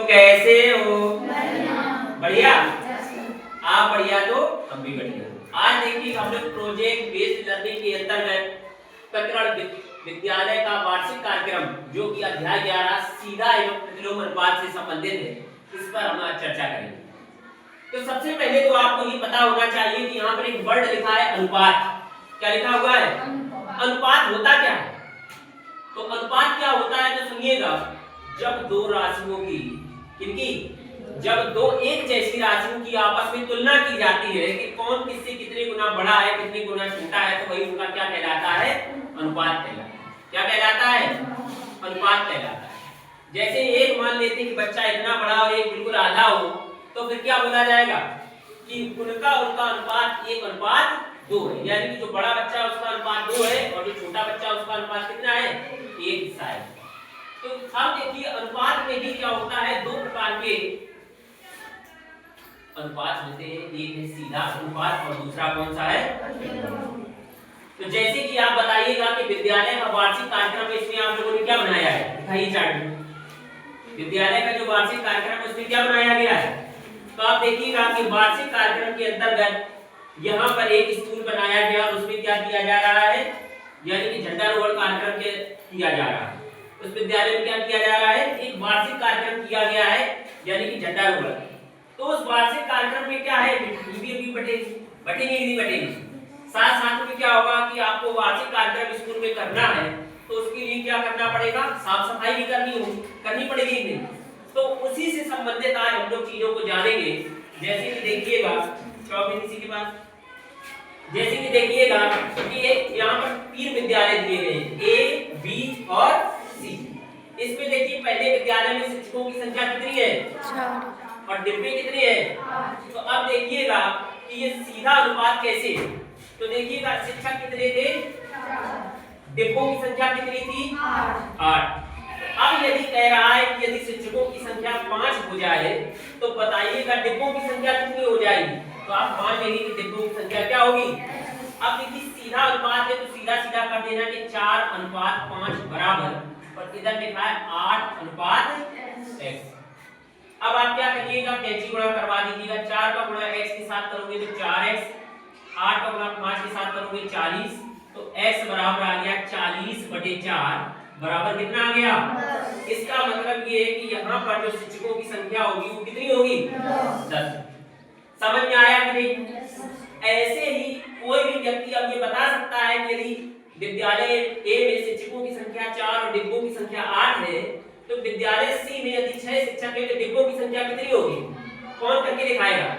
कैसे हो? बढ़िया। आप बढ़िया तो हम भी बढ़िया। आज देखिए हम लोग प्रोजेक्ट बेस्ड लर्निंग के अंतर्गत प्रकरण विद्यालय का वार्षिक कार्यक्रम जो कि अध्याय 11 सीधा एवं प्रतिलोम अनुपात से संबंधित है, इस पर हम आज चर्चा करेंगे। तो सबसे पहले तो आपको ये पता होना चाहिए कि यहाँ पर एक वर्ड लिखा है अनुपात। क्या लिखा हुआ है? अनुपात होता क्या है? तो अनुपात क्या होता है तो सुनिएगा, जब दो राशियों की किनकी जब दो एक जैसी राशियों की आपस में तुलना की जाती है कि कौन किससे कितने गुना बड़ा है, कितने गुना छोटा है, तो वही उनका क्या कहलाता है? अनुपात कहलाता है। क्या कहलाता है? अनुपात कहलाता है। जैसे एक मान लेते हैं कि बच्चा इतना बड़ा और एक बिल्कुल आधा हो, तो फिर क्या बोला जाएगा कि उनका अनुपात 1:2 है, यानी कि जो बड़ा बच्चा है उसका अनुपात 2 है और जो छोटा बच्चा है उसका अनुपात कितना है? 1 हिस्सा है। तो अब देखिए अनुपात में भी क्या होता है, दो प्रकार के अनुपात होते हैं, एक है सीधा अनुपात और दूसरा कौन सा है? तो जैसे कि आप बताइएगा कि विद्यालय का वार्षिक कार्यक्रम है, इसमें आप लोगों ने क्या बनाया है? दिखाइए चार्ट में। विद्यालय का जो वार्षिक कार्यक्रम है उसमें क्या बनाया गया है? तो आप देखिएगा कि वार्षिक कार्यक्रम के अंतर्गत यहाँ पर एक स्कूल बनाया गया और उसमें क्या किया जा रहा है, यानी कि झंडारोहण कार्यक्रम किया जा रहा है। उस विद्यालय में क्या किया जा रहा है? एक वार्षिक कार्यक्रम किया गया है, यानी कि झंडारोहण। तो उस वार्षिक कार्यक्रम में क्या है, भी बटेंगी। साथ साथ में क्या होगा कि आपको वार्षिक कार्यक्रम स्कूल में करना है, तो उसके लिए क्या करना पड़ेगा? साफ सफाई भी करनी पड़ेगी नहीं। तो उसी से संबंधित आज हम लोग चीजों को जानेंगे। जैसे कि देखिएगा इसी के पास, जैसे कि देखिएगा कि यहाँ पर 3 विद्यालय दिए गए, ए, बी और सी। इसमें देखिए पहले विद्यालय में शिक्षकों की संख्या कितनी है? 4 और डिब्बे कितने हैं? 8। तो अब देखिएगा कि ये सीधा अनुपात कैसे है। तो देखिएगा शिक्षक कितने थे? 4। डिब्बों की संख्या कितनी थी? 8। अब यदि कह रहा है कि यदि शिक्षकों की संख्या 5 हो जाए तो बताइएगा डिब्बों की संख्या कितनी हो जाएगी? तो आप मान लेंगे कि डिब्बों की संख्या क्या होगी? अब देखिए सीधा अनुपात है तो सीधा कर देना कि 4:5 बराबर, और इधर लिखा है 8:x। अब आप क्या करिएगा, कैंची गुणा करवा दीजिएगा। 4 का गुणा x के साथ करोगे तो 4x, 8 का गुणा 5 के साथ करोगे 40, तो x बराबर आ गया 40/4 बराबर कितना आ गया? इसका मतलब ये है कि यहाँ पर जो शिक्षकों की संख्या होगी वो कितनी होगी? 10। समझ में आया कि नहीं? ऐसे ही कोई भी व्यक्ति अब ये बता सकता है कि यदि विद्यालय ए में शिक्षकों की संख्या 4 और डिब्बों की संख्या 8 है, तो विद्यालय सी में यदि 6 शिक्षक है तो डिब्बों की संख्या कितनी होगी? कौन करके दिखाएगा?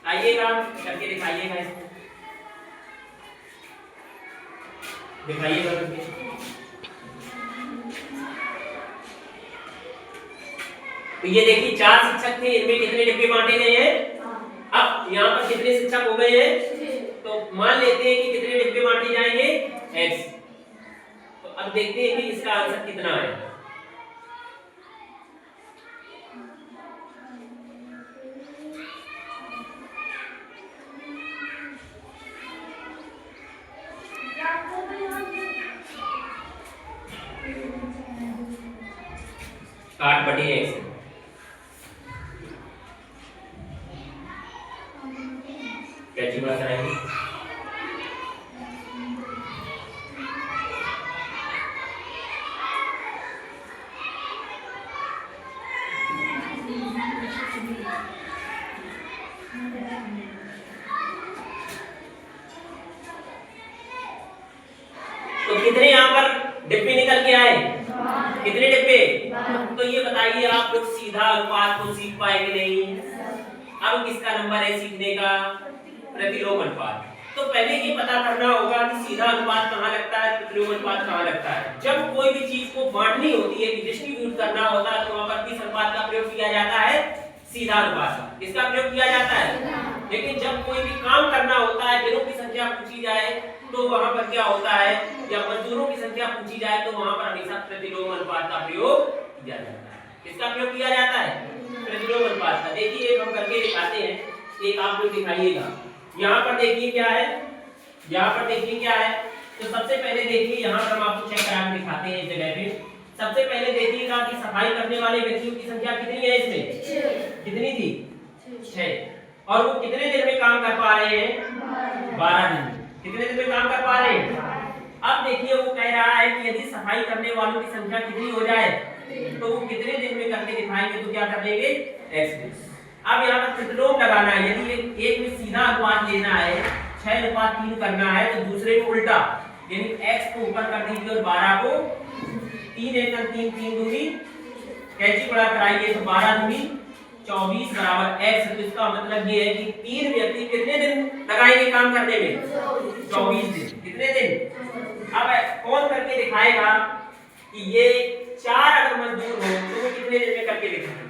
आइएगा करके दिखाइएगा, इसको दिखाइएगा करके। तो ये देखिए 4 शिक्षक थे, इनमें कितने डिब्बे बांटे गए हैं? अब यहाँ पर कितने शिक्षक हो गए हैं? तो मान लेते हैं कि कितने डिब्बे बांटे जाएंगे? x। तो अब देखते हैं कि इसका आंसर कितना है। x। कैची बड़ा कराएंगे। तो कितने यहाँ पर डिब्बे निकल के आए? कितने डिब्बे? तो ये बताइए आप लोग सीधा अनुपात को सीख पाएंगे नहीं। अब किसका नंबर है सीखने का? प्रतिलोम अनुपात। तो पहले ये पता करना होगा कि सीधा अनुपात कहाँ लगता है, प्रतिलोम अनुपात कहाँ लगता है। जब कोई भी चीज को बांटनी होती है, डिस्ट्रीब्यूट करना होता है, तो वहां पर किस अनुपात का प्रयोग किया जाता है? सीधा अनुपात का। किसका प्रयोग किया जाता है? लेकिन जब कोई भी काम करना होता है, दिनों की संख्या पूछी जाए तो वहां पर क्या होता है, या मजदूरों की संख्या पूछी जाए तो वहां पर हमेशा प्रतिलोम अनुपात का प्रयोग किया जाता है। किसका प्रयोग किया जाता है? प्रतिलोम अनुपात का। देखिए हम करके दिखाते हैं, एक आप लोग दिखाइएगा। यहाँ पर देखिए क्या है, यहाँ पर देखिए क्या है। तो सबसे पहले देखिए यहाँ पर हम आपको चेक करा के दिखाते हैं इस जगह पे। सबसे पहले देखिएगा कि सफाई करने वाले व्यक्तियों की संख्या कितनी है इसमें, कितनी थी 6, और वो कितने दिन में काम कर पा रहे हैं 12 दिन में। कितने दिन में काम कर पा रहे हैं। अब देखिए वो कह रहा है कि यदि सफाई करने वालों की संख्या कितनी हो जाए तो वो कितने दिन में करके दिखाएंगे, तो क्या कर लेंगे x। अब यहाँ पर प्रतिलोम लगाना है, यदि एक में सीधा अनुपात लेना है 6:3 करना है तो दूसरे में उल्टा, यानी x को ऊपर कर दीजिए और 12 को 3 एकम 3 3 दूनी कैंची बड़ा कराइए तो 12 दूनी 24 बराबर x। तो इसका मतलब ये है कि 3 व्यक्ति कितने दिन लगाएंगे काम करने में 24 दिन। कितने दिन। अब कौन करके दिखाएगा कि ये 4 अगर मजदूर हो तो वो कितने दिन में करके दिखाएंगे।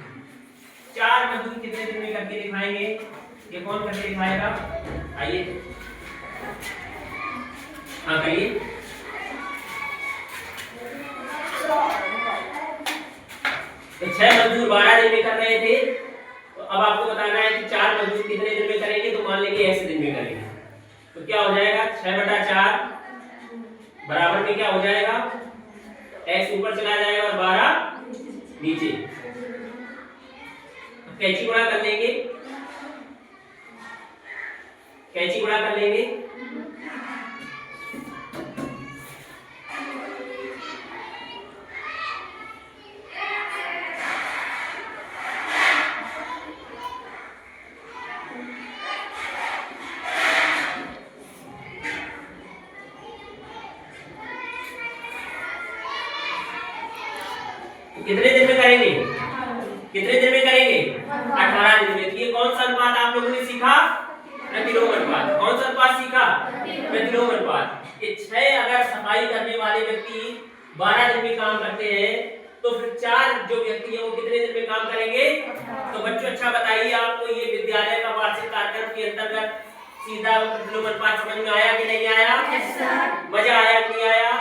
4 मजदूर कितने दिन में करके दिखाएंगे, ये कौन करके दिखाएगा। आइए हाँ करिए। तो 6 मजदूर 12 दिन में कर रहे थे, तो अब आपको बताना है कि 4 मजदूर कितने दिन में करेंगे, तो मान लीजिए ऐसे दिन में करेंगे तो क्या हो जाएगा 6/4 बराबर में क्या हो जाएगा x ऊपर चला जाएगा और 12 नीचे। कैंची गुणा कर लेंगे, कैंची गुणा कर लेंगे। कितने दिन में करेंगे, कितने दिन में करेंगे 18 दिन में। ये कौन सा अनुपात आप लोगों ने सीखा, प्रतिलोम अनुपात। कौन सा अनुपात सीखा, प्रतिलोम अनुपात। ये 6 अगर सफाई करने वाले व्यक्ति 12 दिन में काम करते हैं तो फिर 4 जो व्यक्ति है वो कितने दिन में काम करेंगे। तो बच्चों अच्छा बताइए, आपको ये विद्यालय का वार्षिक कार्यक्रम के अंतर्गत सीधा प्रतिलोम अनुपात समझ में आया कि नहीं आया। मजा आया कि नहीं आया।